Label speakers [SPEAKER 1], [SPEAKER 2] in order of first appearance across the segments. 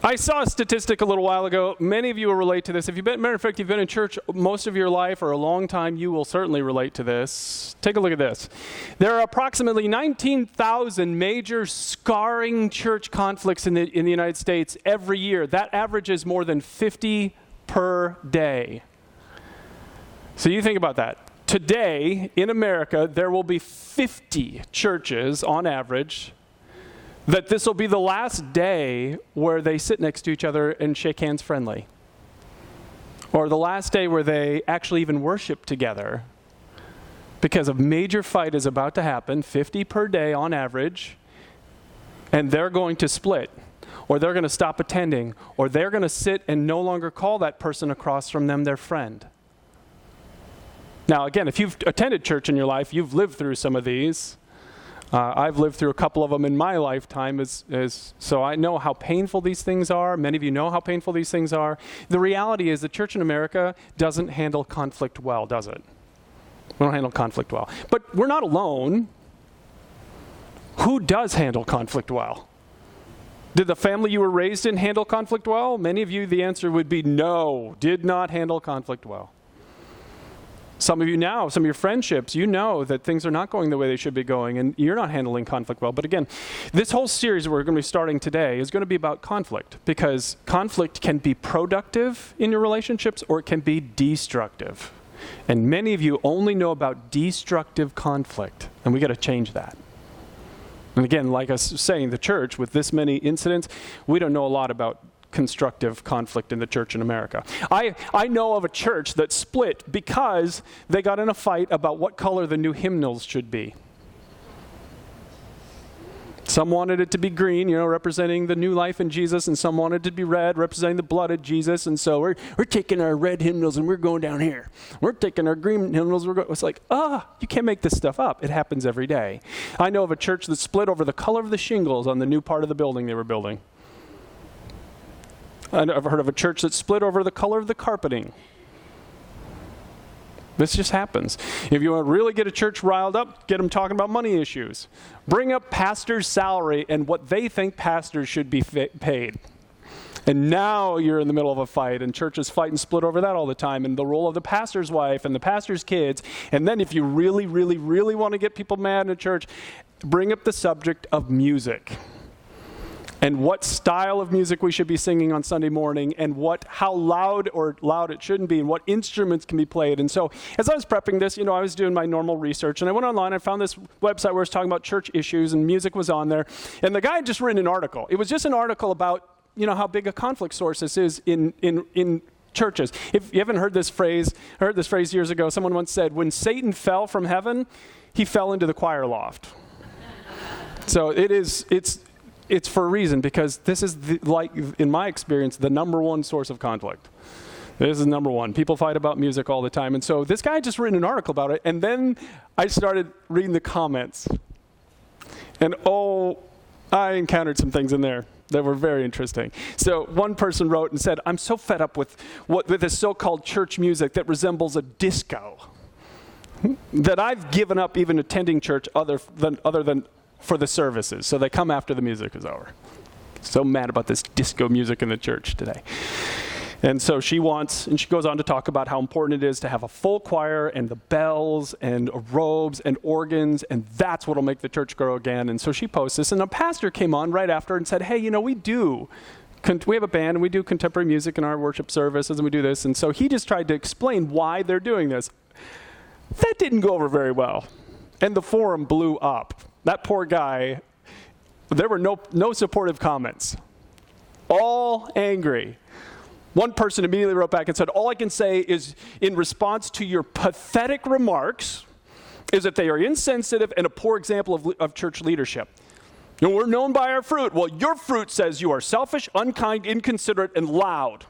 [SPEAKER 1] I saw a statistic a little while ago. Many of you will relate to this. Matter of fact, you've been in church most of your life or a long time, you will certainly relate to this. Take a look at this. There are approximately 19,000 major scarring church conflicts in the United States every year. That averages more than 50 per day. So you think about that. Today, in America, there will be 50 churches on average that this will be the last day where they sit next to each other and shake hands friendly. Or the last day where they actually even worship together. Because a major fight is about to happen, 50 per day on average, and they're going to split. Or they're going to stop attending. Or they're going to sit and no longer call that person across from them their friend. Now again, if you've attended church in your life, you've lived through some of these. I've lived through a couple of them in my lifetime, so I know how painful these things are. Many of you know how painful these things are. The reality is the church in America doesn't handle conflict well, does it? We don't handle conflict well. But we're not alone. Who does handle conflict well? Did the family you were raised in handle conflict well? Many of you, the answer would be no, did not handle conflict well. Some of you now, some of your friendships, you know that things are not going the way they should be going, and you're not handling conflict well. But again, this whole series we're going to be starting today is going to be about conflict, because conflict can be productive in your relationships or it can be destructive. And many of you only know about destructive conflict, and we got to change that. And again, like I was saying, the church, with this many incidents, we don't know a lot about constructive conflict in the church in America. I know of a church that split because they got in a fight about what color the new hymnals should be. Some wanted it to be green, representing the new life in Jesus, and some wanted it to be red, representing the blood of Jesus. And so we're taking our red hymnals and we're going down here. We're taking our green hymnals. It's like, you can't make this stuff up. It happens every day. I know of a church that split over the color of the shingles on the new part of the building they were building. I've heard of a church that split over the color of the carpeting. This just happens. If you want to really get a church riled up, get them talking about money issues. Bring up pastor's salary and what they think pastors should be paid. And now you're in the middle of a fight, and churches fight and split over that all the time, and the role of the pastor's wife and the pastor's kids. And then if you really, really, really want to get people mad in a church, bring up the subject of music. And what style of music we should be singing on Sunday morning, and how loud it shouldn't be, and what instruments can be played. And so as I was prepping this, I was doing my normal research, and I went online and found this website where it was talking about church issues, and music was on there. And the guy had just written an article. It was just an article about, how big a conflict source this is in churches. If you haven't heard this phrase years ago, someone once said, when Satan fell from heaven, he fell into the choir loft. So it's for a reason, because this is, in my experience, the number one source of conflict. This is number one. People fight about music all the time. And so this guy just written an article about it, and then I started reading the comments. And I encountered some things in there that were very interesting. So one person wrote and said, I'm so fed up with this so-called church music that resembles a disco that I've given up even attending church other than for the services. So they come after the music is over. So mad about this disco music in the church today. And so she goes on to talk about how important it is to have a full choir and the bells and robes and organs, and that's what will make the church grow again. And so she posts this, and a pastor came on right after and said, hey, we have a band and we do contemporary music in our worship services, and we do this. And so he just tried to explain why they're doing this. That didn't go over very well. And the forum blew up. That poor guy, there were no supportive comments. All angry. One person immediately wrote back and said, all I can say is, in response to your pathetic remarks, is that they are insensitive and a poor example of church leadership. We're known by our fruit. Well, your fruit says you are selfish, unkind, inconsiderate, and loud.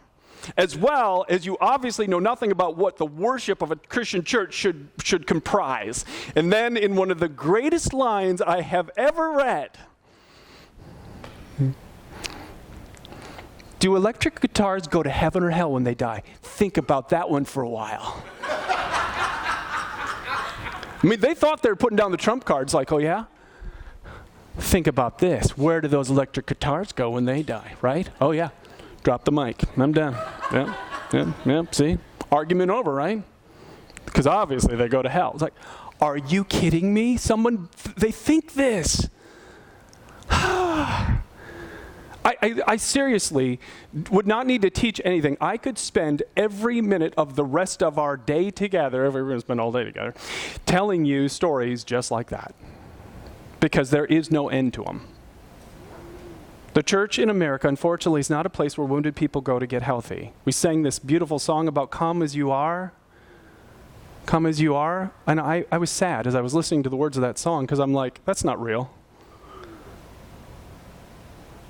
[SPEAKER 1] As well as you obviously know nothing about what the worship of a Christian church should comprise. And then in one of the greatest lines I have ever read, do electric guitars go to heaven or hell when they die? Think about that one for a while. They thought they were putting down the trump cards, like, oh yeah? Think about this. Where do those electric guitars go when they die, right? Oh yeah. Drop the mic. I'm done. Yep. See? Argument over, right? Because obviously they go to hell. It's like, are you kidding me? They think this. I seriously would not need to teach anything. I could spend every minute of the rest of our day together, if we were going to spend all day together, telling you stories just like that. Because there is no end to them. The church in America, unfortunately, is not a place where wounded people go to get healthy. We sang this beautiful song about come as you are. Come as you are. And I was sad as I was listening to the words of that song because I'm like, that's not real.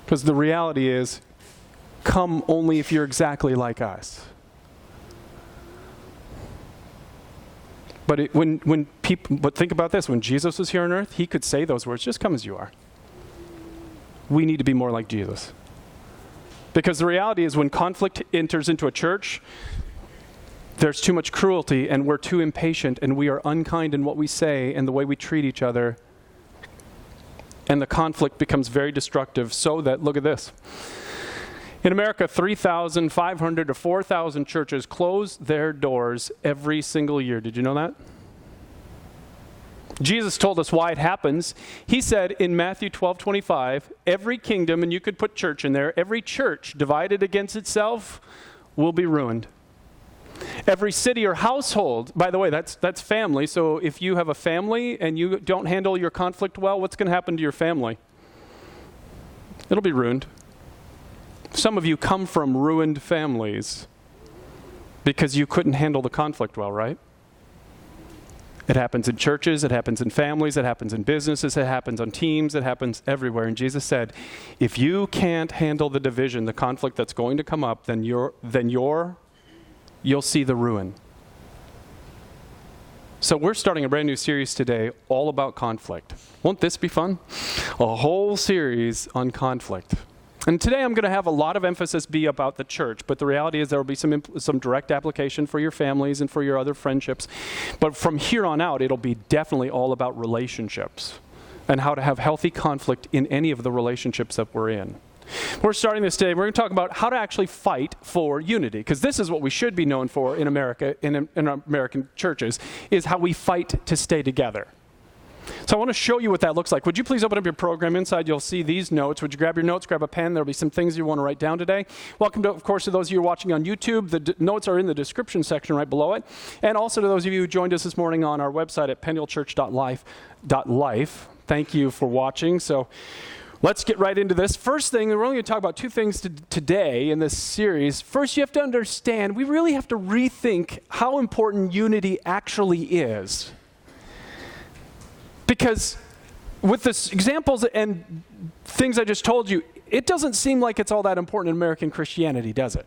[SPEAKER 1] Because the reality is, come only if you're exactly like us. But but think about this, when Jesus was here on earth, he could say those words, just come as you are. We need to be more like Jesus. Because the reality is when conflict enters into a church, there's too much cruelty and we're too impatient and we are unkind in what we say and the way we treat each other. And the conflict becomes very destructive so that, look at this. In America, 3,500 to 4,000 churches close their doors every single year. Did you know that? Jesus told us why it happens. He said in Matthew 12:25, every kingdom, and you could put church in there, every church divided against itself will be ruined. Every city or household, by the way, that's family. So if you have a family and you don't handle your conflict well, what's going to happen to your family? It'll be ruined. Some of you come from ruined families because you couldn't handle the conflict well, right? It happens in churches, it happens in families, it happens in businesses, it happens on teams, it happens everywhere. And Jesus said, if you can't handle the division, the conflict that's going to come up, then you'll see the ruin. So we're starting a brand new series today all about conflict. Won't this be fun? A whole series on conflict. And today I'm going to have a lot of emphasis be about the church, but the reality is there will be some direct application for your families and for your other friendships. But from here on out, it'll be definitely all about relationships and how to have healthy conflict in any of the relationships that we're in. We're starting this today. We're going to talk about how to actually fight for unity, because this is what we should be known for in America, in American churches, is how we fight to stay together. So I want to show you what that looks like. Would you please open up your program? Inside you'll see these notes. Would you grab your notes, grab a pen? There'll be some things you want to write down today. Welcome, of course, to those of you watching on YouTube. The notes are in the description section right below it. And also to those of you who joined us this morning on our website at pennyhillchurch.life. Thank you for watching. So let's get right into this. First thing, we're only going to talk about two things today in this series. First, you have to understand, we really have to rethink how important unity actually is. Because with the examples and things I just told you, it doesn't seem like it's all that important in American Christianity, does it?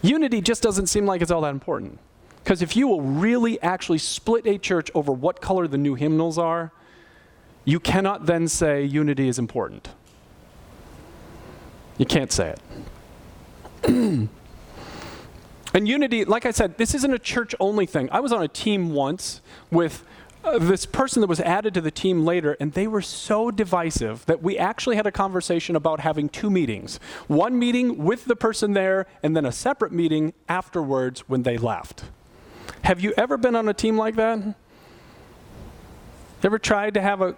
[SPEAKER 1] Unity just doesn't seem like it's all that important. Because if you will really actually split a church over what color the new hymnals are, you cannot then say unity is important. You can't say it. And unity, like I said, this isn't a church-only thing. I was on a team once with this person that was added to the team later, and they were so divisive that we actually had a conversation about having two meetings. One meeting with the person there, and then a separate meeting afterwards when they left. Have you ever been on a team like that? Ever tried to have a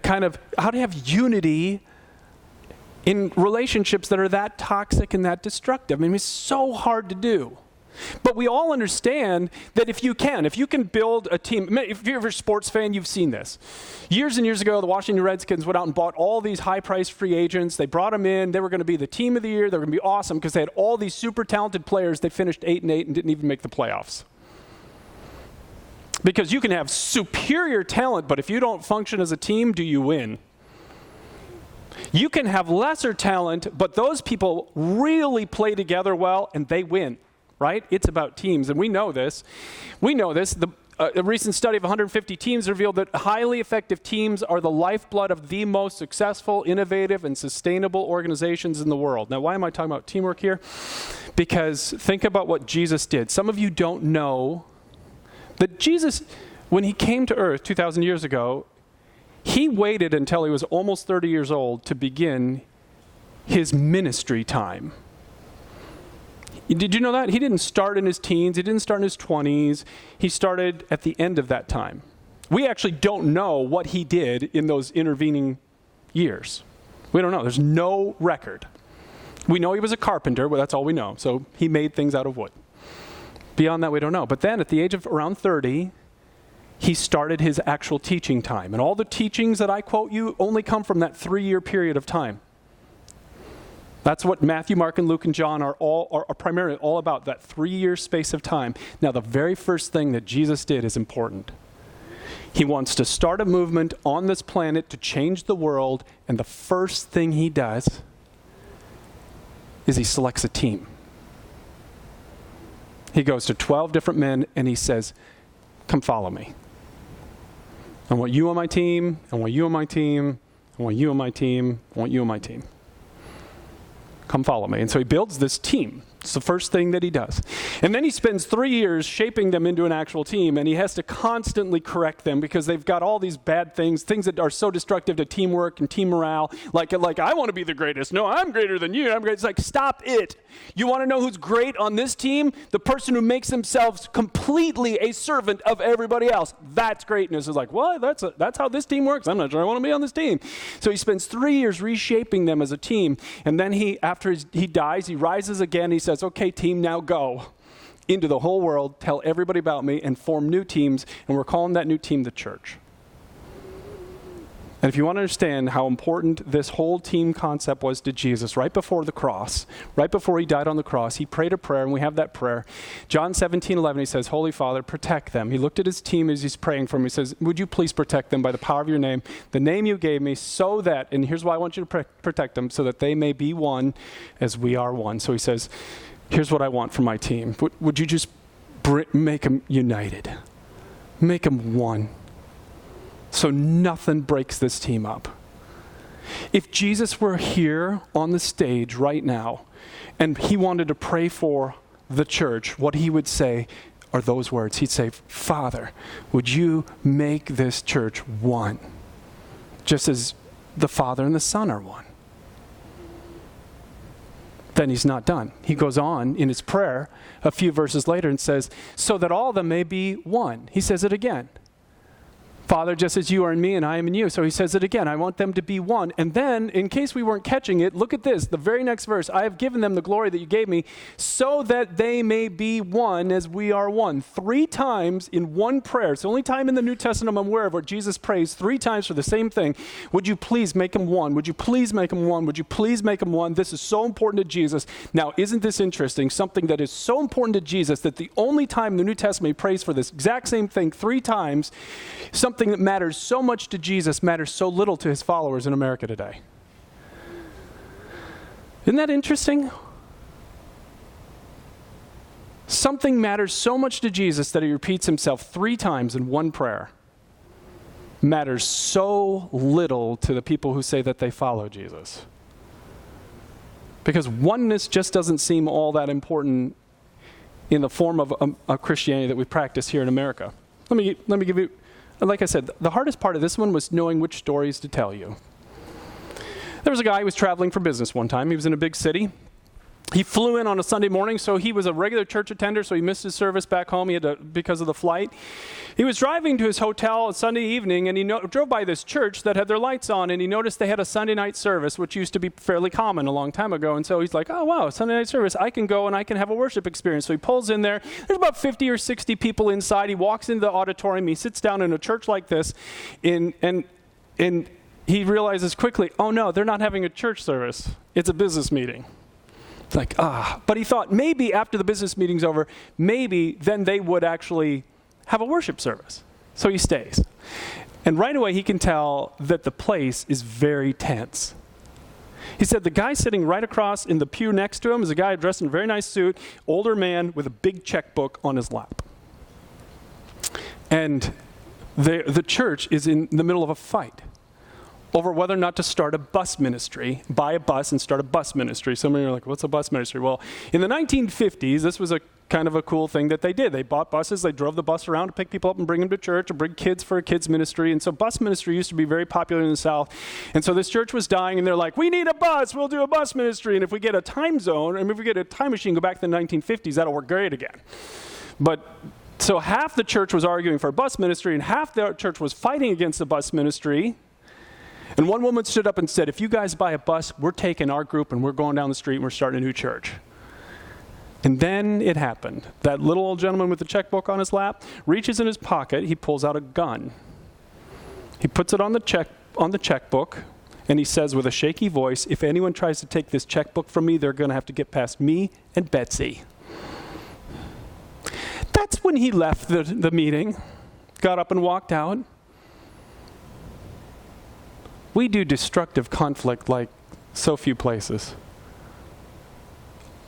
[SPEAKER 1] kind of, how to have unity in relationships that are that toxic and that destructive? I mean, it's so hard to do. But we all understand that if you can build a team, if you're a sports fan, you've seen this. Years and years ago, the Washington Redskins went out and bought all these high-priced free agents. They brought them in. They were going to be the team of the year. They were going to be awesome because they had all these super talented players. They finished 8-8 and didn't even make the playoffs. Because you can have superior talent, but if you don't function as a team, do you win? You can have lesser talent, but those people really play together well, and they win. Right? It's about teams, and we know this. A recent study of 150 teams revealed that highly effective teams are the lifeblood of the most successful, innovative, and sustainable organizations in the world. Now, why am I talking about teamwork here? Because think about what Jesus did. Some of you don't know that Jesus, when he came to earth 2,000 years ago, he waited until he was almost 30 years old to begin his ministry time. Did you know that? He didn't start in his teens. He didn't start in his 20s. He started at the end of that time. We actually don't know what he did in those intervening years. We don't know. There's no record. We know he was a carpenter, but that's all we know. So he made things out of wood. Beyond that, we don't know. But then at the age of around 30, he started his actual teaching time. And all the teachings that I quote you only come from that 3-year period of time. That's what Matthew, Mark, and Luke, and John are primarily all about, that 3-year space of time. Now, the very first thing that Jesus did is important. He wants to start a movement on this planet to change the world, and the first thing he does is he selects a team. He goes to 12 different men, and he says, come follow me. I want you on my team. I want you on my team. I want you on my team. I want you on my team. Come follow me. And so he builds this team. It's the first thing that he does. And then he spends 3 years shaping them into an actual team, and he has to constantly correct them because they've got all these bad things that are so destructive to teamwork and team morale. Like I want to be the greatest. No, I'm greater than you. I'm great. It's like, stop it. You want to know who's great on this team? The person who makes themselves completely a servant of everybody else. That's greatness. It's like, what? That's how this team works. I'm not sure I want to be on this team. So he spends 3 years reshaping them as a team. And then after he dies, he rises again. He says, okay, team, now go into the whole world, tell everybody about me, and form new teams. And we're calling that new team the church. And if you want to understand how important this whole team concept was to Jesus, right before the cross, right before he died on the cross, he prayed a prayer, and we have that prayer. John 17:11, he says, Holy Father, protect them. He looked at his team as he's praying for them. He says, would you please protect them by the power of your name, the name you gave me, so that, and here's why I want you to protect them, so that they may be one as we are one. So he says, here's what I want from my team. Would you just make them united? Make them one. So nothing breaks this team up. If Jesus were here on the stage right now and he wanted to pray for the church, what he would say are those words. He'd say, Father, would you make this church one, just as the Father and the Son are one? Then he's not done. He goes on in his prayer a few verses later and says, so that all of them may be one. He says it again. Father, just as you are in me and I am in you. So he says it again. I want them to be one. And then, in case we weren't catching it, look at this. The very next verse. I have given them the glory that you gave me so that they may be one as we are one. 3 times in one prayer. It's the only time in the New Testament I'm aware of where Jesus prays 3 times for the same thing. Would you please make them one? Would you please make them one? Would you please make them one? This is so important to Jesus. Now, isn't this interesting? Something that is so important to Jesus that the only time in the New Testament he prays for this exact same thing 3 times, something that matters so much to Jesus matters so little to his followers in America today. Isn't that interesting? Something matters so much to Jesus that he repeats himself 3 times in one prayer. Matters so little to the people who say that they follow Jesus. Because oneness just doesn't seem all that important in the form of a Christianity that we practice here in America. Let me give you. Like I said, the hardest part of this one was knowing which stories to tell you. There was a guy who was traveling for business one time. He was in a big city. He flew in on a Sunday morning, so he was a regular church attender, so he missed his service back home because of the flight. He was driving to his hotel on Sunday evening, and he drove by this church that had their lights on, and he noticed they had a Sunday night service, which used to be fairly common a long time ago. And so he's like, oh, wow, Sunday night service. I can go and I can have a worship experience. So he pulls in there. There's about 50 or 60 people inside. He walks into the auditorium. He sits down in a church like this, and he realizes quickly, oh, no, they're not having a church service. It's a business meeting. It's like, but he thought maybe after the business meeting's over, maybe then they would actually have a worship service. So he stays. And right away he can tell that the place is very tense. He said the guy sitting right across in the pew next to him is a guy dressed in a very nice suit, older man with a big checkbook on his lap. And the church is in the middle of a fight over whether or not to start a bus ministry, buy a bus and start a bus ministry. Some of you are like, what's a bus ministry? Well, in the 1950s, this was a kind of a cool thing that they did. They bought buses, they drove the bus around to pick people up and bring them to church, or bring kids for a kids ministry. And so bus ministry used to be very popular in the South. And so this church was dying, and they're like, we need a bus, we'll do a bus ministry. And if we get a time zone, and if we get a time machine, go back to the 1950s, that'll work great again. But so half the church was arguing for a bus ministry, and half the church was fighting against the bus ministry. And one woman stood up and said, if you guys buy a bus, we're taking our group and we're going down the street and we're starting a new church. And then it happened. That little old gentleman with the checkbook on his lap reaches in his pocket, he pulls out a gun. He puts it on the checkbook, and he says with a shaky voice, if anyone tries to take this checkbook from me, they're going to have to get past me and Betsy. That's when he left the meeting, got up and walked out. We do destructive conflict like so few places.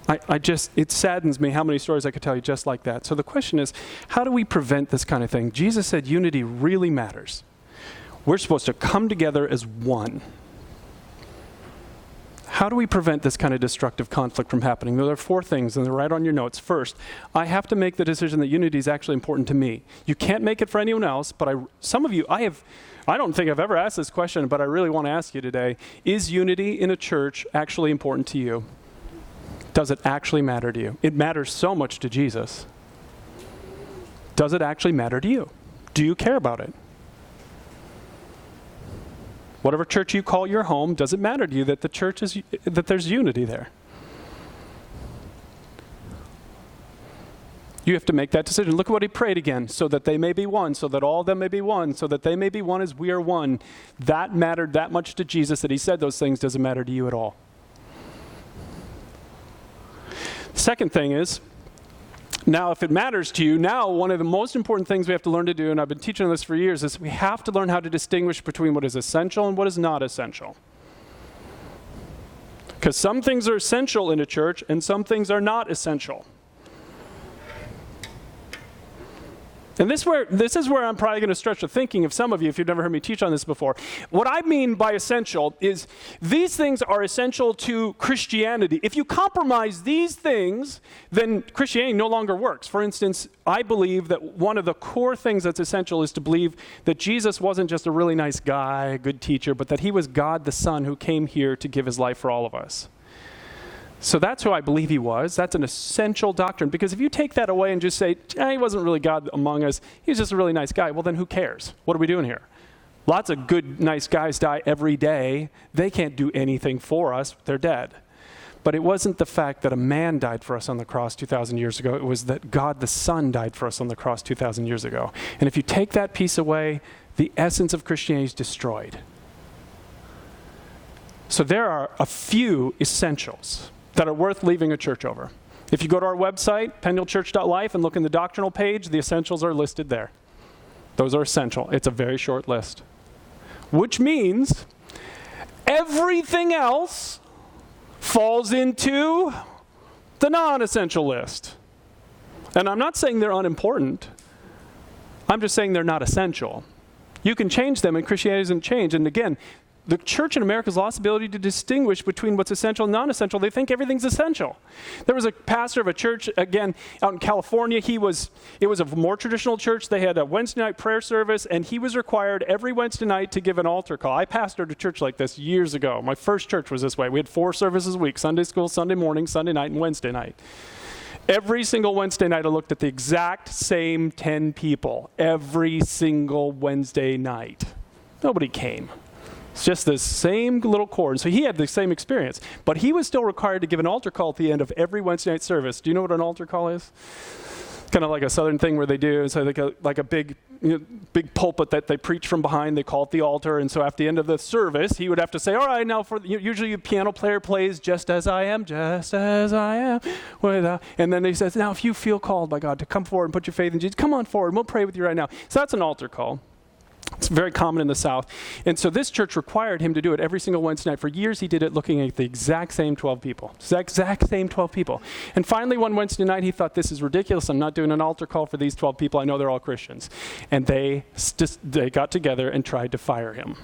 [SPEAKER 1] It saddens me how many stories I could tell you just like that. So the question is, how do we prevent this kind of thing? Jesus said unity really matters. We're supposed to come together as one. How do we prevent this kind of destructive conflict from happening? There are 4 things, and they're right on your notes. First, I have to make the decision that unity is actually important to me. You can't make it for anyone else, but some of you, I don't think I've ever asked this question, but I really want to ask you today. Is unity in a church actually important to you? Does it actually matter to you? It matters so much to Jesus. Does it actually matter to you? Do you care about it? Whatever church you call your home, does it matter to you that that there's unity there? You have to make that decision. Look at what he prayed again. So that they may be one, so that all of them may be one, so that they may be one as we are one. That mattered that much to Jesus that he said those things. Doesn't matter to you at all. Second thing is, now if it matters to you, now one of the most important things we have to learn to do, and I've been teaching this for years, is we have to learn how to distinguish between what is essential and what is not essential. Because some things are essential in a church and some things are not essential. And this is where I'm probably going to stretch the thinking of some of you if you've never heard me teach on this before. What I mean by essential is these things are essential to Christianity. If you compromise these things, then Christianity no longer works. For instance, I believe that one of the core things that's essential is to believe that Jesus wasn't just a really nice guy, a good teacher, but that he was God the Son who came here to give his life for all of us. So that's who I believe he was. That's an essential doctrine. Because if you take that away and just say, he wasn't really God among us, he was just a really nice guy, well then who cares? What are we doing here? Lots of good, nice guys die every day. They can't do anything for us. They're dead. But it wasn't the fact that a man died for us on the cross 2,000 years ago. It was that God the Son died for us on the cross 2,000 years ago. And if you take that piece away, the essence of Christianity is destroyed. So there are a few essentials that are worth leaving a church over. If you go to our website, pendlechurch.life, and look in the doctrinal page, the essentials are listed there. Those are essential. It's a very short list. Which means everything else falls into the non-essential list. And I'm not saying they're unimportant. I'm just saying they're not essential. You can change them, and Christianity doesn't change. And again, the church in America has lost the ability to distinguish between what's essential and non-essential. They think everything's essential. There was a pastor of a church, again, out in California. It was a more traditional church. They had a Wednesday night prayer service, and he was required every Wednesday night to give an altar call. I pastored a church like this years ago. My first church was this way. We had 4 services a week: Sunday school, Sunday morning, Sunday night, and Wednesday night. Every single Wednesday night, I looked at the exact same 10 people. Every single Wednesday night. Nobody came. It's just the same little chord. So he had the same experience. But he was still required to give an altar call at the end of every Wednesday night service. Do you know what an altar call is? Kind of like a southern thing where they do. It's like a big pulpit that they preach from behind. They call it the altar. And so at the end of the service, he would have to say, all right, now usually the piano player plays just as I am, and then he says, now if you feel called by God to come forward and put your faith in Jesus, come on forward and we'll pray with you right now. So that's an altar call. It's very common in the South. And so this church required him to do it every single Wednesday night. For years, he did it looking at the exact same 12 people. Exact same 12 people. And finally, one Wednesday night, he thought, this is ridiculous. I'm not doing an altar call for these 12 people. I know they're all Christians. And they got together and tried to fire him.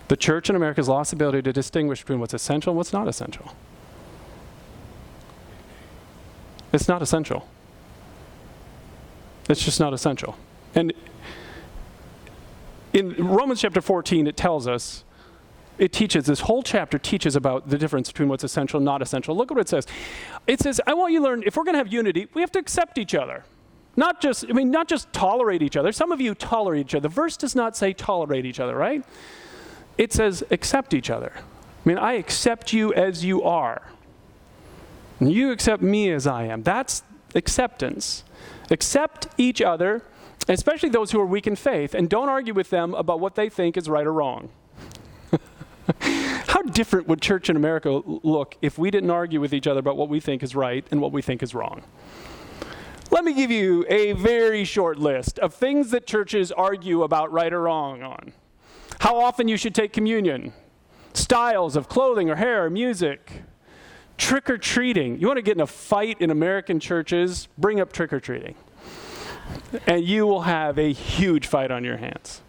[SPEAKER 1] The church in America has lost the ability to distinguish between what's essential and what's not essential. It's not essential. It's just not essential. And in Romans chapter 14, it tells us, this whole chapter teaches about the difference between what's essential and not essential. Look at what it says. It says, I want you to learn, if we're going to have unity, we have to accept each other. Not just tolerate each other. Some of you tolerate each other. The verse does not say tolerate each other, right? It says accept each other. I accept you as you are. And you accept me as I am. That's acceptance. Accept each other, especially those who are weak in faith, and don't argue with them about what they think is right or wrong. How different would church in America look if we didn't argue with each other about what we think is right and what we think is wrong? Let me give you a very short list of things that churches argue about right or wrong on. How often you should take communion, styles of clothing or hair or music, trick-or-treating. You want to get in a fight in American churches, bring up trick-or-treating. And you will have a huge fight on your hands.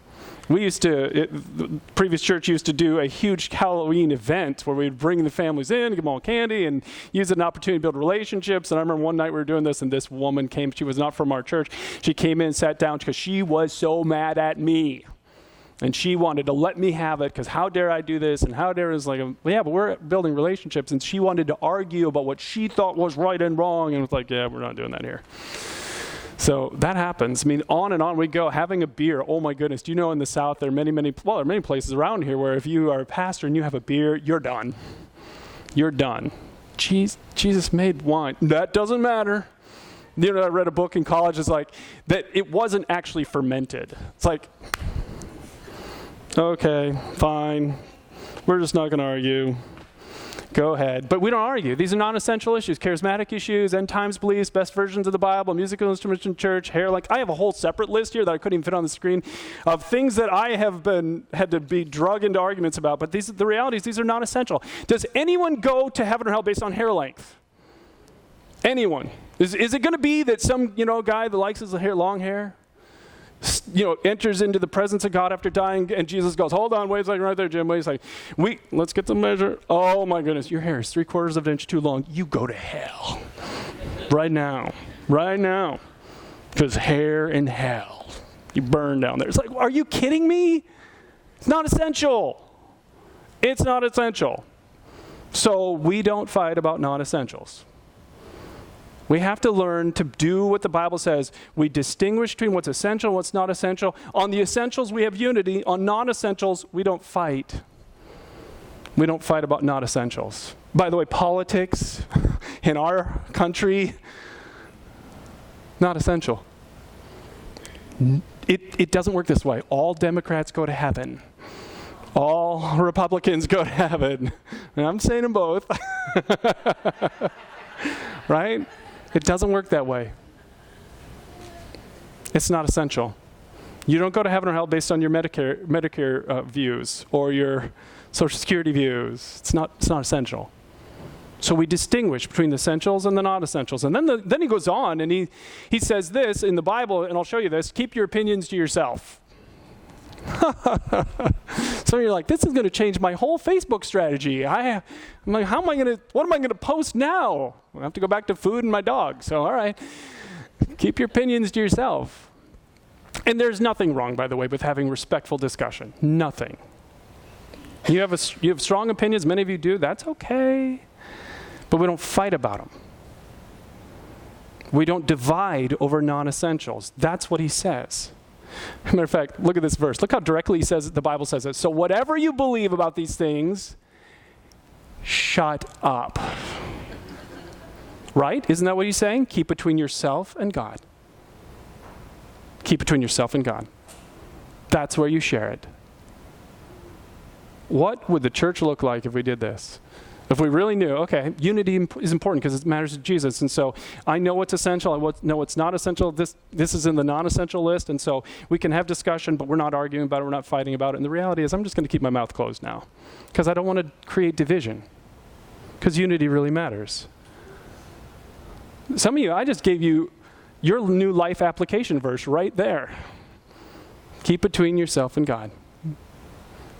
[SPEAKER 1] The previous church used to do a huge Halloween event where we'd bring the families in, give them all candy, and use it as an opportunity to build relationships. And I remember one night we were doing this, and this woman came. She was not from our church. She came in and sat down because she was so mad at me. And she wanted to let me have it because how dare I do this? And how dare is like, yeah, but we're building relationships. And she wanted to argue about what she thought was right and wrong. And it was like, yeah, we're not doing that here. So that happens. On and on we go. Having a beer, oh my goodness. Do you know in the South there are there are many places around here where if you are a pastor and you have a beer, you're done. You're done. Jesus made wine. That doesn't matter. I read a book in college. It's like that it wasn't actually fermented. It's like, okay, fine. We're just not going to argue. Go ahead. But we don't argue. These are non-essential issues. Charismatic issues, end times beliefs, best versions of the Bible, musical instruments in church, hair. I have a whole separate list here that I couldn't even fit on the screen of things that I have had to be drug into arguments about. But the reality is these are non-essential. Does anyone go to heaven or hell based on hair length? Anyone? Is it going to be that some guy that likes his long hair enters into the presence of God after dying, and Jesus goes, hold on, wait a second right there, Jim. Wait a second. Let's get the measure. Oh my goodness, your hair is 3/4 of an inch too long. You go to hell. Right now. Because hair in hell. You burn down there. It's like, are you kidding me? It's not essential. It's not essential. So we don't fight about non-essentials. We have to learn to do what the Bible says. We distinguish between what's essential and what's not essential. On the essentials, we have unity. On non-essentials, we don't fight. We don't fight about non-essentials. By the way, politics in our country, not essential. It doesn't work this way. All Democrats go to heaven. All Republicans go to heaven. And I'm saying them both. Right? It doesn't work that way. It's not essential. You don't go to heaven or hell based on your Medicare views or your Social Security views. It's not essential. So we distinguish between the essentials and the non-essentials. And then he goes on and he says this in the Bible, and I'll show you this: keep your opinions to yourself. So you're like, this is going to change my whole Facebook strategy. I'm like, what am I going to post now? I have to go back to food and my dog. So, all right, keep your opinions to yourself. And there's nothing wrong, by the way, with having respectful discussion. Nothing. You have strong opinions. Many of you do. That's okay. But we don't fight about them. We don't divide over non-essentials. That's what he says. As a matter of fact, look at this verse. Look how directly he says it, the Bible says it. So whatever you believe about these things, shut up. Right? Isn't that what he's saying? Keep between yourself and God. Keep between yourself and God. That's where you share it. What would the church look like if we did this? If we really knew, okay, unity is important because it matters to Jesus. And so I know what's essential. I know what's not essential. This is in the non-essential list. And so we can have discussion, but we're not arguing about it. We're not fighting about it. And the reality is I'm just going to keep my mouth closed now because I don't want to create division because unity really matters. Some of you, I just gave you your new life application verse right there. Keep between yourself and God.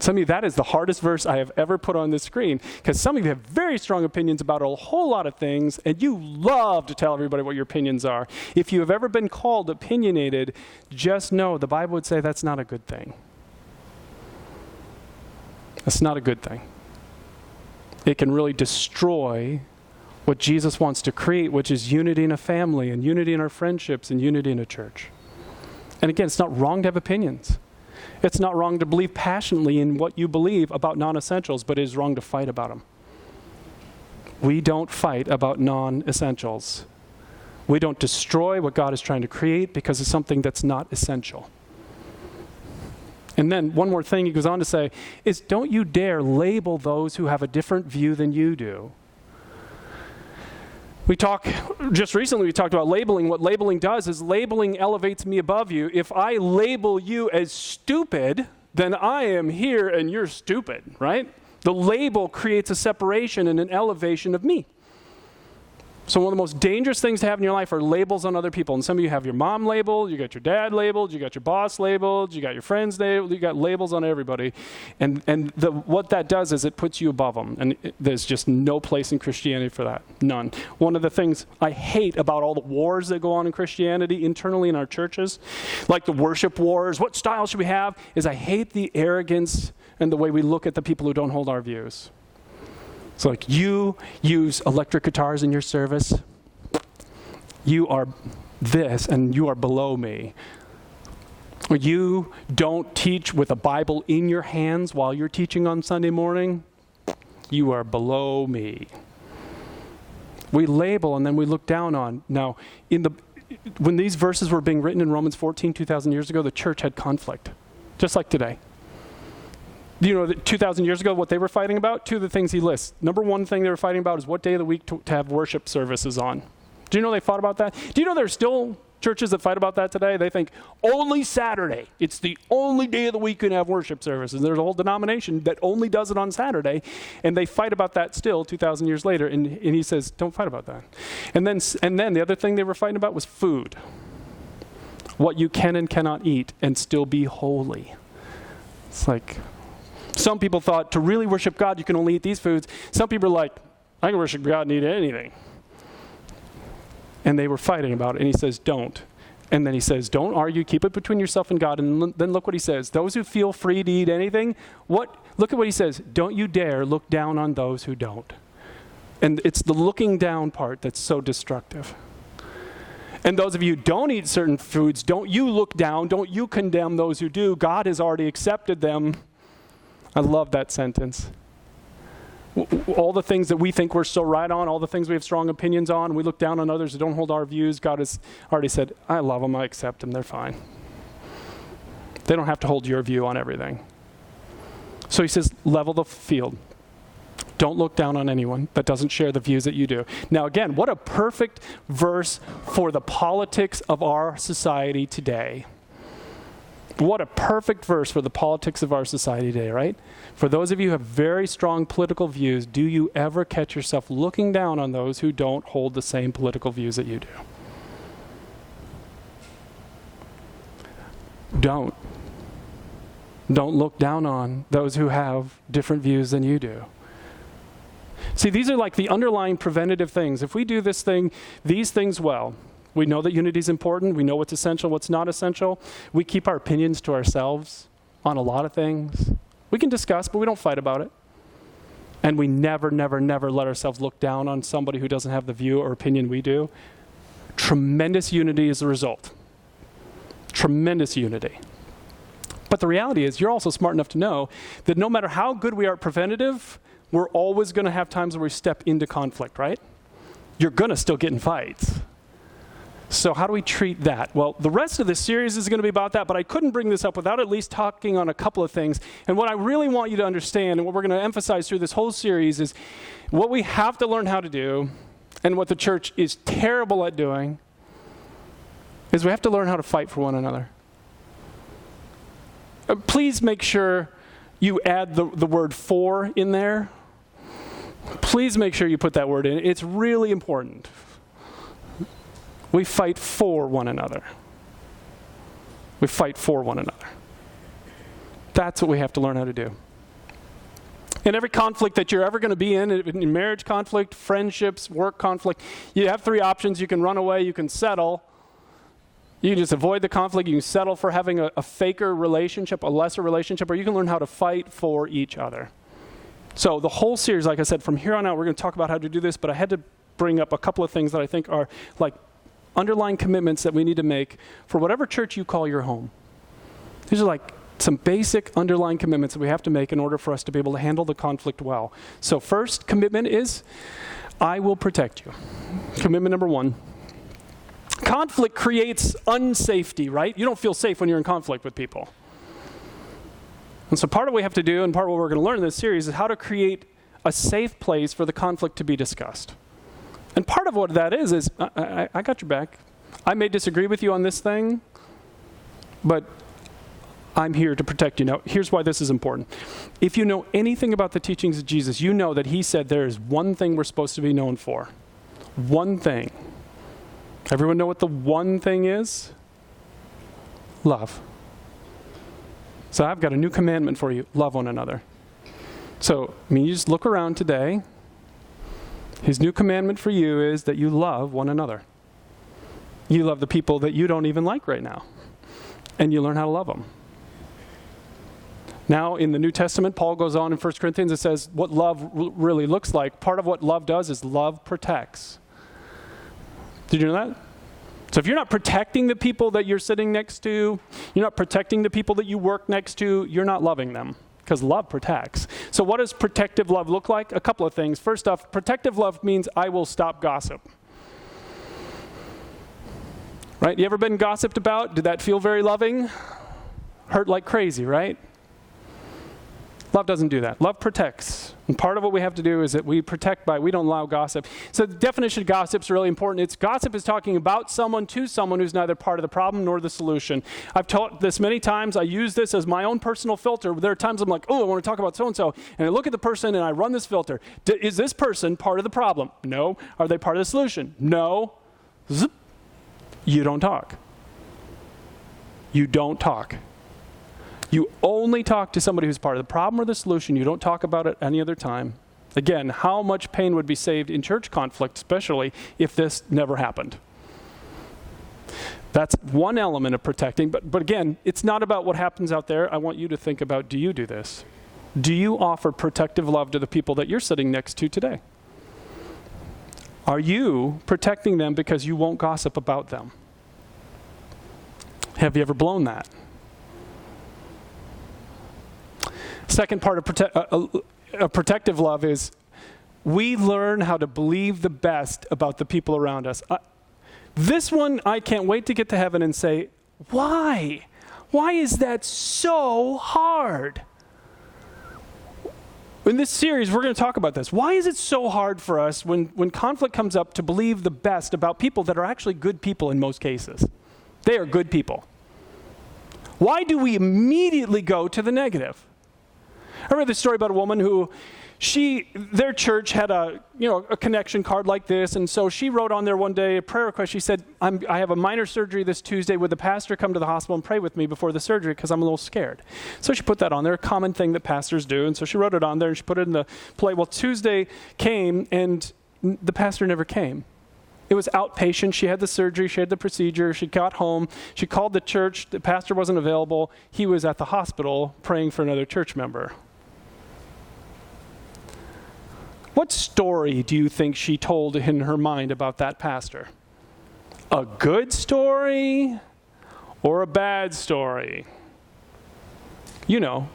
[SPEAKER 1] Some of you, that is the hardest verse I have ever put on this screen, because some of you have very strong opinions about a whole lot of things, and you love to tell everybody what your opinions are. If you have ever been called opinionated, just know the Bible would say that's not a good thing. That's not a good thing. It can really destroy what Jesus wants to create, which is unity in a family, and unity in our friendships, and unity in a church. And again, it's not wrong to have opinions. It's not wrong to believe passionately in what you believe about non-essentials, but it is wrong to fight about them. We don't fight about non-essentials. We don't destroy what God is trying to create because it's something that's not essential. And then one more thing he goes on to say is, don't you dare label those who have a different view than you do. Just recently we talked about labeling. What labeling does is labeling elevates me above you. If I label you as stupid, then I am here and you're stupid, right? The label creates a separation and an elevation of me. So one of the most dangerous things to have in your life are labels on other people. And some of you have your mom labeled, you got your dad labeled, you got your boss labeled, you got your friends labeled, you got labels on everybody. And what that does is it puts you above them. And there's just no place in Christianity for that. None. One of the things I hate about all the wars that go on in Christianity internally in our churches, like the worship wars, what style should we have, is I hate the arrogance and the way we look at the people who don't hold our views. It's like, you use electric guitars in your service. You are this, and you are below me. Or you don't teach with a Bible in your hands while you're teaching on Sunday morning. You are below me. We label and then we look down on. Now, when these verses were being written in Romans 14, 2,000 years ago, the church had conflict, just like today. You know, 2,000 years ago, what they were fighting about? Two of the things he lists. Number one thing they were fighting about is what day of the week to have worship services on. Do you know they fought about that? Do you know there's still churches that fight about that today? They think only Saturday. It's the only day of the week you can have worship services. There's a whole denomination that only does it on Saturday, and they fight about that still 2,000 years later. And he says, don't fight about that. And then the other thing they were fighting about was food. What you can and cannot eat and still be holy. It's like, some people thought to really worship God, you can only eat these foods. Some people are like, I can worship God and eat anything. And they were fighting about it. And he says, don't. And then he says, don't argue. Keep it between yourself and God. And then look what he says. Those who feel free to eat anything, look at what he says. Don't you dare look down on those who don't. And it's the looking down part that's so destructive. And those of you who don't eat certain foods, don't you look down. Don't you condemn those who do. God has already accepted them. I love that sentence. All the things that we think we're so right on, all the things we have strong opinions on, we look down on others that don't hold our views. God has already said, I love them, I accept them, they're fine. They don't have to hold your view on everything. So he says, level the field. Don't look down on anyone that doesn't share the views that you do. Now again, what a perfect verse for the politics of our society today. What a perfect verse for the politics of our society today, right? For those of you who have very strong political views, do you ever catch yourself looking down on those who don't hold the same political views that you do? Don't. Don't look down on those who have different views than you do. See, these are like the underlying preventative things. If we do these things well, we know that unity is important. We know what's essential, what's not essential. We keep our opinions to ourselves on a lot of things. We can discuss, but we don't fight about it. And we never, never, never let ourselves look down on somebody who doesn't have the view or opinion we do. Tremendous unity is the result. Tremendous unity. But the reality is, you're also smart enough to know that no matter how good we are at preventative, we're always going to have times where we step into conflict, right? You're going to still get in fights. So how do we treat that? Well, the rest of this series is going to be about that, but I couldn't bring this up without at least talking on a couple of things. And what I really want you to understand, and what we're going to emphasize through this whole series, is what we have to learn how to do, and what the church is terrible at doing, is we have to learn how to fight for one another. Please make sure you add the word for in there. Please make sure you put that word in. It's really important. We fight for one another. We fight for one another. That's what we have to learn how to do. In every conflict that you're ever going to be in marriage conflict, friendships, work conflict, you have three options. You can run away, you can settle. You can just avoid the conflict. You can settle for having a faker relationship, a lesser relationship, or you can learn how to fight for each other. So the whole series, like I said, from here on out, we're going to talk about how to do this, but I had to bring up a couple of things that I think are like underlying commitments that we need to make for whatever church you call your home. These are like some basic underlying commitments that we have to make in order for us to be able to handle the conflict well. So first commitment is, I will protect you. Commitment number one. Conflict creates unsafety, right? You don't feel safe when you're in conflict with people. And so part of what we have to do, and part of what we're going to learn in this series, is how to create a safe place for the conflict to be discussed. And part of what that is I got your back. I may disagree with you on this thing, but I'm here to protect you. Now, here's why this is important. If you know anything about the teachings of Jesus, you know that he said there is one thing we're supposed to be known for. One thing. Everyone know what the one thing is? Love. So I've got a new commandment for you. Love one another. So, you just look around today. His new commandment for you is that you love one another. You love the people that you don't even like right now. And you learn how to love them. Now, in the New Testament, Paul goes on in 1 Corinthians, it says what love really looks like. Part of what love does is love protects. Did you know that? So if you're not protecting the people that you're sitting next to, you're not protecting the people that you work next to, you're not loving them, because love protects. So what does protective love look like? A couple of things. First off, protective love means I will stop gossip. Right? You ever been gossiped about? Did that feel very loving? Hurt like crazy, right? Love doesn't do that. Love protects. And part of what we have to do is that we protect by, we don't allow gossip. So the definition of gossip is really important. Gossip is talking about someone to someone who's neither part of the problem nor the solution. I've taught this many times. I use this as my own personal filter. There are times I'm like, oh, I want to talk about so-and-so. And I look at the person and I run this filter. Is this person part of the problem? No. Are they part of the solution? No. Zip. You don't talk. You don't talk. You only talk to somebody who's part of the problem or the solution. You don't talk about it any other time. Again, how much pain would be saved in church conflict, especially if this never happened? That's one element of protecting. But again, it's not about what happens out there. I want you to think about, do you do this? Do you offer protective love to the people that you're sitting next to today? Are you protecting them because you won't gossip about them? Have you ever blown that? Second part of protective love is we learn how to believe the best about the people around us. This one, I can't wait to get to heaven and say, why? Why is that so hard? In this series, we're going to talk about this. Why is it so hard for us when conflict comes up to believe the best about people that are actually good people in most cases? They are good people. Why do we immediately go to the negative? I read this story about a woman who, their church had a connection card like this, and so she wrote on there one day a prayer request. She said, I have a minor surgery this Tuesday. Would the pastor come to the hospital and pray with me before the surgery because I'm a little scared? So she put that on there, a common thing that pastors do, and so she wrote it on there and she put it in the play. Well, Tuesday came and the pastor never came. It was outpatient. She had the surgery. She had the procedure. She got home. She called the church. The pastor wasn't available. He was at the hospital praying for another church member. What story do you think she told in her mind about that pastor? A good story or a bad story? You know,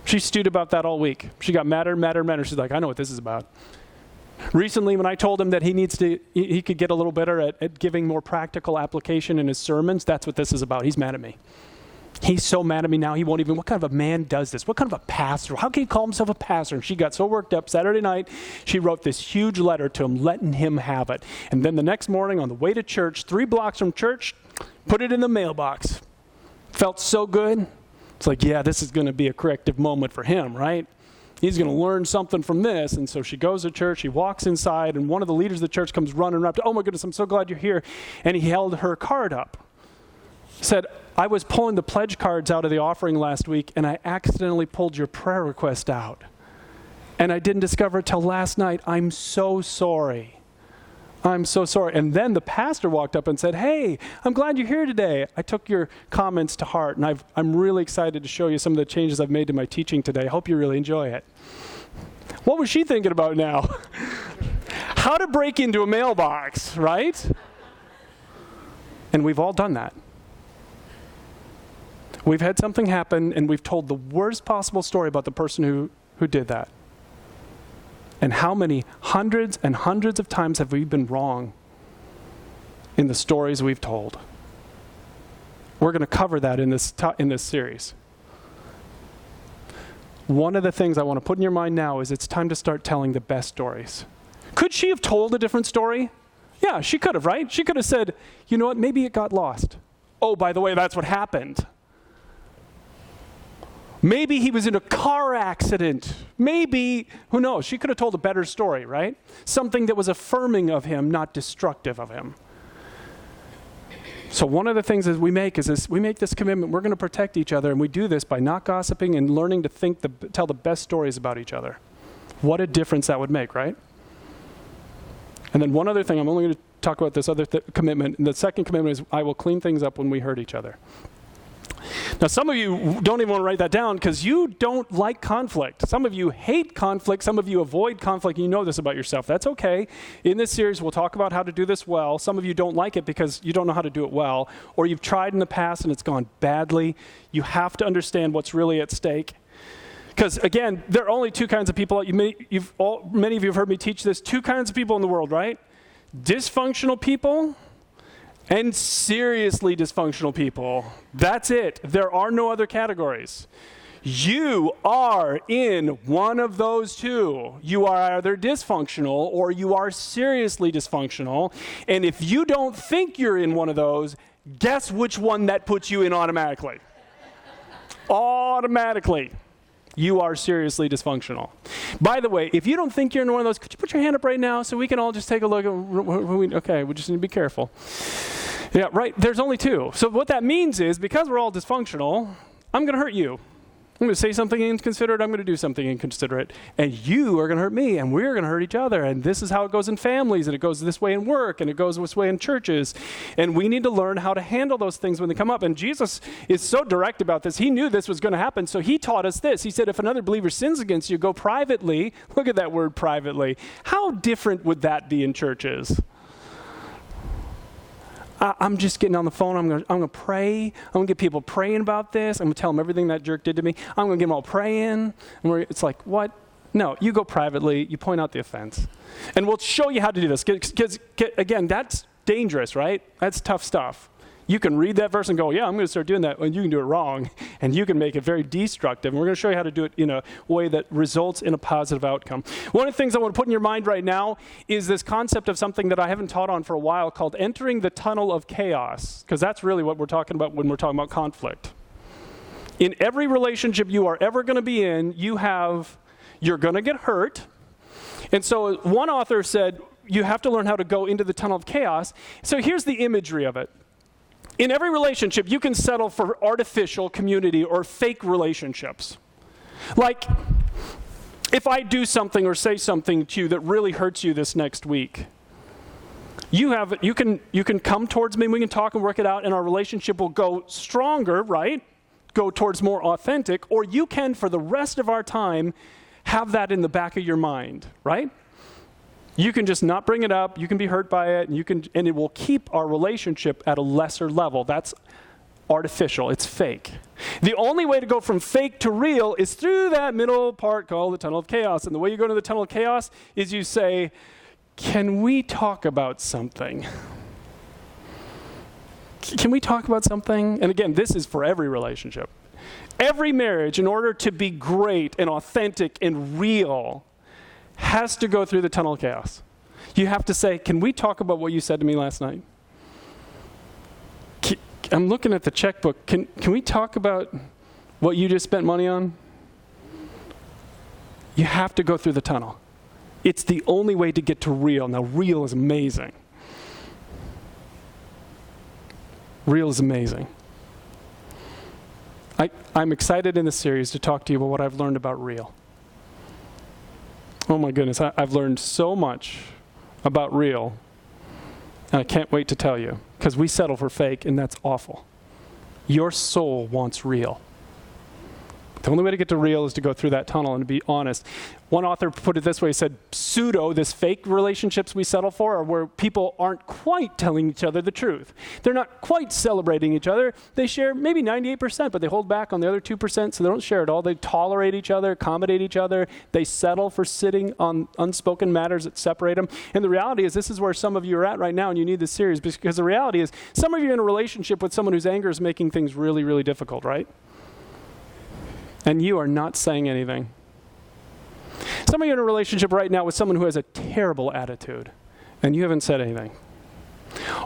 [SPEAKER 1] she stewed about that all week. She got madder. She's like, I know what this is about. Recently, when I told him that he could get a little better at giving more practical application in his sermons, that's what this is about. He's mad at me. He's so mad at me now, he won't even, what kind of a man does this? What kind of a pastor? How can he call himself a pastor? And she got so worked up Saturday night, she wrote this huge letter to him, letting him have it. And then the next morning on the way to church, 3 blocks from church, put it in the mailbox. Felt so good. It's like, yeah, this is going to be a corrective moment for him, right? He's going to learn something from this. And so she goes to church, she walks inside, and one of the leaders of the church comes running up to, oh my goodness, I'm so glad you're here. And he held her card up. Said, I was pulling the pledge cards out of the offering last week, and I accidentally pulled your prayer request out. And I didn't discover it till last night. I'm so sorry. I'm so sorry. And then the pastor walked up and said, hey, I'm glad you're here today. I took your comments to heart, and I'm really excited to show you some of the changes I've made to my teaching today. I hope you really enjoy it. What was she thinking about now? How to break into a mailbox, right? And we've all done that. We've had something happen, and we've told the worst possible story about the person who did that. And how many hundreds and hundreds of times have we been wrong in the stories we've told? We're going to cover that in this series. One of the things I want to put in your mind now is it's time to start telling the best stories. Could she have told a different story? Yeah, she could have, right? She could have said, you know what, maybe it got lost. Oh, by the way, that's what happened. Maybe he was in a car accident. Maybe, who knows? She could have told a better story, right? Something that was affirming of him, not destructive of him. So one of the things that we make this commitment. We're going to protect each other, and we do this by not gossiping and learning to tell the best stories about each other. What a difference that would make, right? And then one other thing, I'm only going to talk about this other commitment. And the second commitment is I will clean things up when we hurt each other. Now, some of you don't even want to write that down because you don't like conflict. Some of you hate conflict. Some of you avoid conflict. You know this about yourself. That's okay. In this series, we'll talk about how to do this well. Some of you don't like it because you don't know how to do it well, or you've tried in the past and it's gone badly. You have to understand what's really at stake. Because, again, there are only two kinds of people. Many of you have heard me teach this. Two kinds of people in the world, right? Dysfunctional people and seriously dysfunctional people. That's it. There are no other categories. You are in one of those two. You are either dysfunctional or you are seriously dysfunctional. And if you don't think you're in one of those, guess which one that puts you in automatically? Automatically. You are seriously dysfunctional. By the way, if you don't think you're in one of those, could you put your hand up right now so we can all just take a look at, okay, we just need to be careful. Yeah, right, there's only two. So what that means is, because we're all dysfunctional, I'm going to hurt you. I'm going to say something inconsiderate, I'm going to do something inconsiderate. And you are going to hurt me, and we're going to hurt each other. And this is how it goes in families, and it goes this way in work, and it goes this way in churches. And we need to learn how to handle those things when they come up. And Jesus is so direct about this. He knew this was going to happen, so he taught us this. He said, if another believer sins against you, go privately. Look at that word, privately. How different would that be in churches? I'm just getting on the phone. I'm going to pray. I'm going to get people praying about this. I'm going to tell them everything that jerk did to me. I'm going to get them all praying. And it's like, what? No, you go privately. You point out the offense. And we'll show you how to do this. Because, again, that's dangerous, right? That's tough stuff. You can read that verse and go, yeah, I'm going to start doing that. And you can do it wrong. And you can make it very destructive. And we're going to show you how to do it in a way that results in a positive outcome. One of the things I want to put in your mind right now is this concept of something that I haven't taught on for a while called entering the tunnel of chaos. Because that's really what we're talking about when we're talking about conflict. In every relationship you are ever going to be in, you're going to get hurt. And so one author said, you have to learn how to go into the tunnel of chaos. So here's the imagery of it. In every relationship, you can settle for artificial community or fake relationships. Like, if I do something or say something to you that really hurts you this next week, you can come towards me, we can talk and work it out, and our relationship will go stronger, right? Go towards more authentic, or you can, for the rest of our time, have that in the back of your mind, right? You can just not bring it up, you can be hurt by it, and it will keep our relationship at a lesser level. That's artificial, it's fake. The only way to go from fake to real is through that middle part called the tunnel of chaos. And the way you go to the tunnel of chaos is you say, can we talk about something? Can we talk about something? And again, this is for every relationship. Every marriage, in order to be great and authentic and real, has to go through the tunnel of chaos. You have to say, can we talk about what you said to me last night? I'm looking at the checkbook. Can we talk about what you just spent money on? You have to go through the tunnel. It's the only way to get to real. Now, real is amazing. Real is amazing. I'm excited in this series to talk to you about what I've learned about real. Oh my goodness, I've learned so much about real, and I can't wait to tell you, because we settle for fake, and that's awful. Your soul wants real. The only way to get to real is to go through that tunnel and to be honest. One author put it this way, he said, this fake relationships we settle for are where people aren't quite telling each other the truth. They're not quite celebrating each other. They share maybe 98%, but they hold back on the other 2%, so they don't share it all. They tolerate each other, accommodate each other. They settle for sitting on unspoken matters that separate them. And the reality is this is where some of you are at right now, and you need this series, because the reality is some of you are in a relationship with someone whose anger is making things really, really difficult, right? And you are not saying anything. Some of you are in a relationship right now with someone who has a terrible attitude, and you haven't said anything.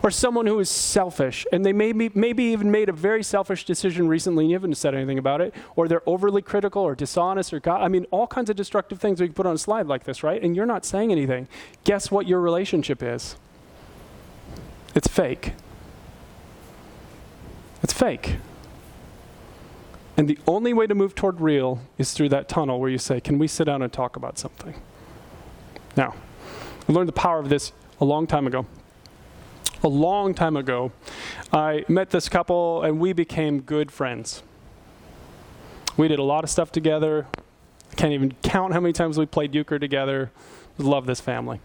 [SPEAKER 1] Or someone who is selfish, and they maybe even made a very selfish decision recently, and you haven't said anything about it. Or they're overly critical or dishonest or all kinds of destructive things we can put on a slide like this, right? And you're not saying anything. Guess what your relationship is? It's fake. It's fake. And the only way to move toward real is through that tunnel where you say, can we sit down and talk about something? Now, I learned the power of this a long time ago. A long time ago, I met this couple and we became good friends. We did a lot of stuff together. I can't even count how many times we played euchre together. Love this family.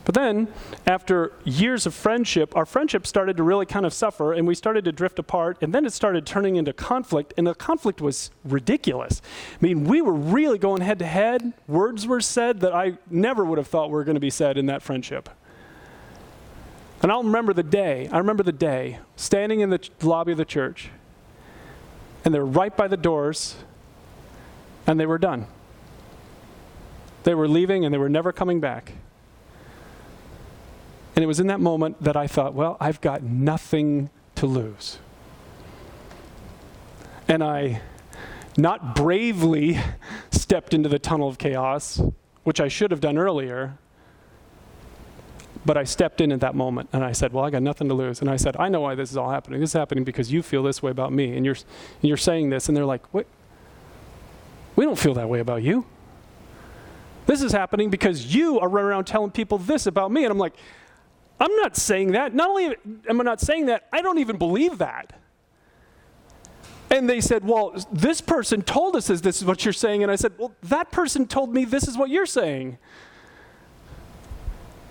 [SPEAKER 1] But then, after years of friendship, our friendship started to really kind of suffer, and we started to drift apart, and then it started turning into conflict, and the conflict was ridiculous. I mean, we were really going head-to-head. Words were said that I never would have thought were going to be said in that friendship. And I remember the day, standing in the lobby of the church, and they were right by the doors, and they were done. They were leaving, and they were never coming back. And it was in that moment that I thought, well, I've got nothing to lose. And I not bravely stepped into the tunnel of chaos, which I should have done earlier, but I stepped in at that moment and I said, well, I got nothing to lose. And I said, I know why this is all happening. This is happening because you feel this way about me. And you're saying this. And they're like, what? We don't feel that way about you. This is happening because you are running around telling people this about me. And I'm like, I'm not saying that. Not only am I not saying that, I don't even believe that. And they said, well, this person told us this is what you're saying. And I said, well, that person told me this is what you're saying.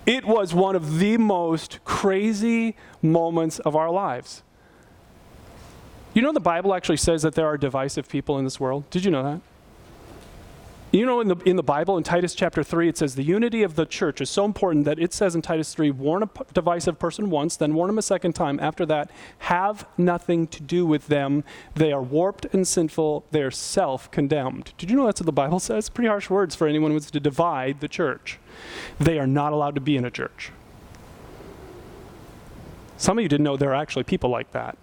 [SPEAKER 1] It was one of the most crazy moments of our lives. You know the Bible actually says that there are divisive people in this world? Did you know that? You know, in the Bible, in Titus chapter 3, it says the unity of the church is so important that it says in Titus 3, warn a divisive person once, then warn him a second time. After that, have nothing to do with them. They are warped and sinful. They are self-condemned. Did you know that's what the Bible says? Pretty harsh words for anyone who wants to divide the church. They are not allowed to be in a church. Some of you didn't know there are actually people like that.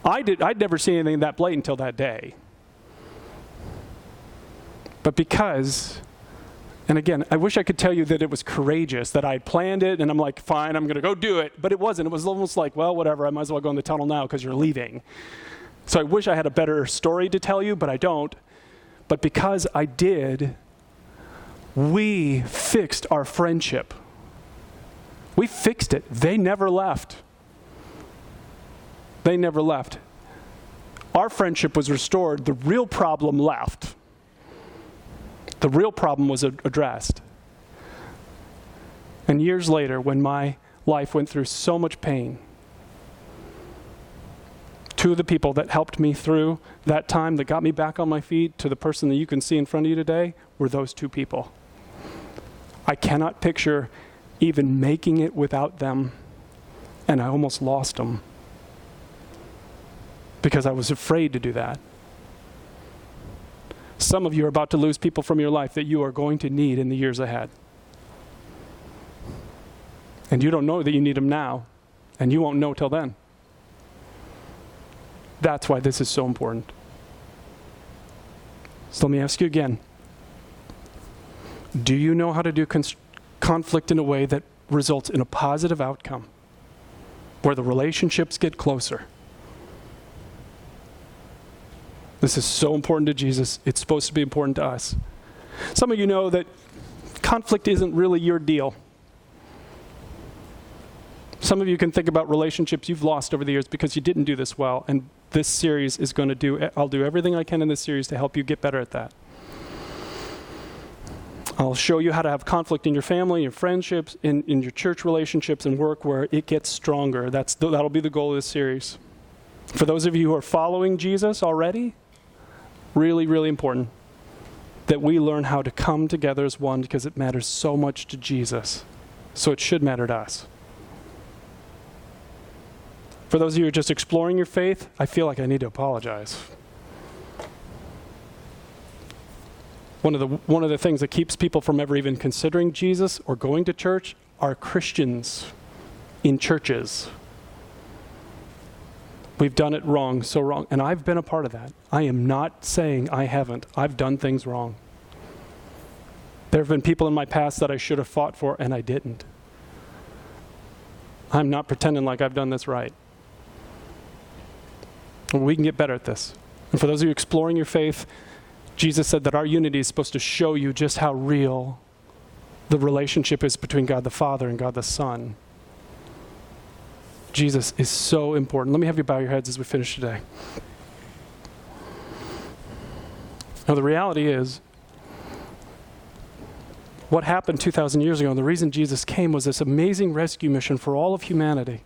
[SPEAKER 1] I'd never seen anything that blatant until that day. But because, and again, I wish I could tell you that it was courageous, that I planned it, and I'm like, fine, I'm going to go do it. But it wasn't. It was almost like, well, whatever, I might as well go in the tunnel now because you're leaving. So I wish I had a better story to tell you, but I don't. But because I did, we fixed our friendship. We fixed it. They never left. They never left. Our friendship was restored. The real problem left. The real problem was addressed. And years later, when my life went through so much pain, two of the people that helped me through that time, that got me back on my feet, to the person that you can see in front of you today, were those two people. I cannot picture even making it without them, and I almost lost them because I was afraid to do that. Some of you are about to lose people from your life that you are going to need in the years ahead. And you don't know that you need them now, and you won't know till then. That's why this is so important. So let me ask you again. Do you know how to do conflict in a way that results in a positive outcome, where the relationships get closer? This is so important to Jesus. It's supposed to be important to us. Some of you know that conflict isn't really your deal. Some of you can think about relationships you've lost over the years because you didn't do this well, and this series is going to I'll do everything I can in this series to help you get better at that. I'll show you how to have conflict in your family, your friendships, in your church relationships and work where it gets stronger. That'll be the goal of this series. For those of you who are following Jesus already, really, really important that we learn how to come together as one because it matters so much to Jesus. So it should matter to us. For those of you who are just exploring your faith, I feel like I need to apologize. One of the things that keeps people from ever even considering Jesus or going to church are Christians in churches. We've done it wrong, so wrong. And I've been a part of that. I am not saying I haven't. I've done things wrong. There have been people in my past that I should have fought for, and I didn't. I'm not pretending like I've done this right. We can get better at this. And for those of you exploring your faith, Jesus said that our unity is supposed to show you just how real the relationship is between God the Father and God the Son. Jesus is so important. Let me have you bow your heads as we finish today. Now, the reality is, what happened 2,000 years ago, and the reason Jesus came was this amazing rescue mission for all of humanity.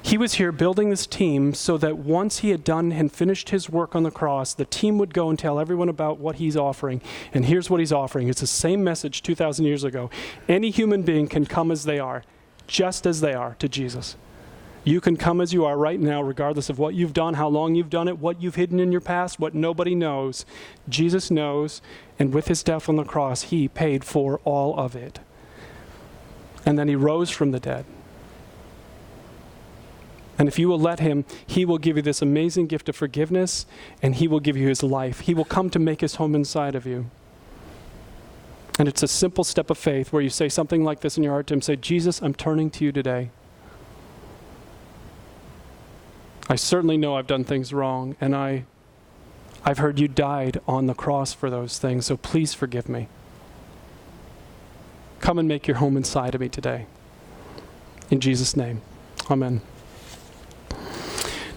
[SPEAKER 1] He was here building this team so that once he had done and finished his work on the cross, the team would go and tell everyone about what he's offering. And here's what he's offering. It's the same message 2,000 years ago. Any human being can come as they are, just as they are, to Jesus. You can come as you are right now, regardless of what you've done, how long you've done it, what you've hidden in your past, what nobody knows. Jesus knows, and with his death on the cross, he paid for all of it. And then he rose from the dead. And if you will let him, he will give you this amazing gift of forgiveness, and he will give you his life. He will come to make his home inside of you. And it's a simple step of faith where you say something like this in your heart to him. Say, Jesus, I'm turning to you today. I certainly know I've done things wrong, and I've heard you died on the cross for those things, so please forgive me. Come and make your home inside of me today. In Jesus' name, amen.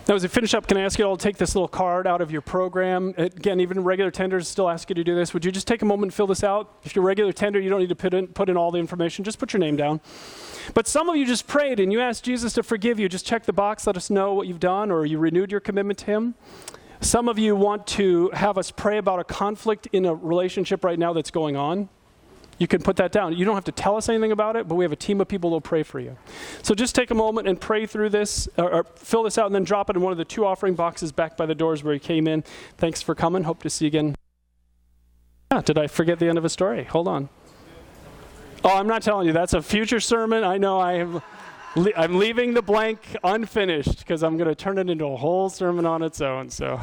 [SPEAKER 1] Now, as we finish up, can I ask you all to take this little card out of your program? Again, even regular tenders still ask you to do this. Would you just take a moment and fill this out? If you're a regular tender, you don't need to put in all the information. Just put your name down. But some of you just prayed and you asked Jesus to forgive you. Just check the box, let us know what you've done, or you renewed your commitment to him. Some of you want to have us pray about a conflict in a relationship right now that's going on. You can put that down. You don't have to tell us anything about it, but we have a team of people who will pray for you. So just take a moment and pray through this, or fill this out, and then drop it in one of the 2 offering boxes back by the doors where you came in. Thanks for coming. Hope to see you again. Did I forget the end of a story? Hold on. Oh, I'm not telling you. That's a future sermon. I know I'm leaving the blank unfinished because I'm going to turn it into a whole sermon on its own. So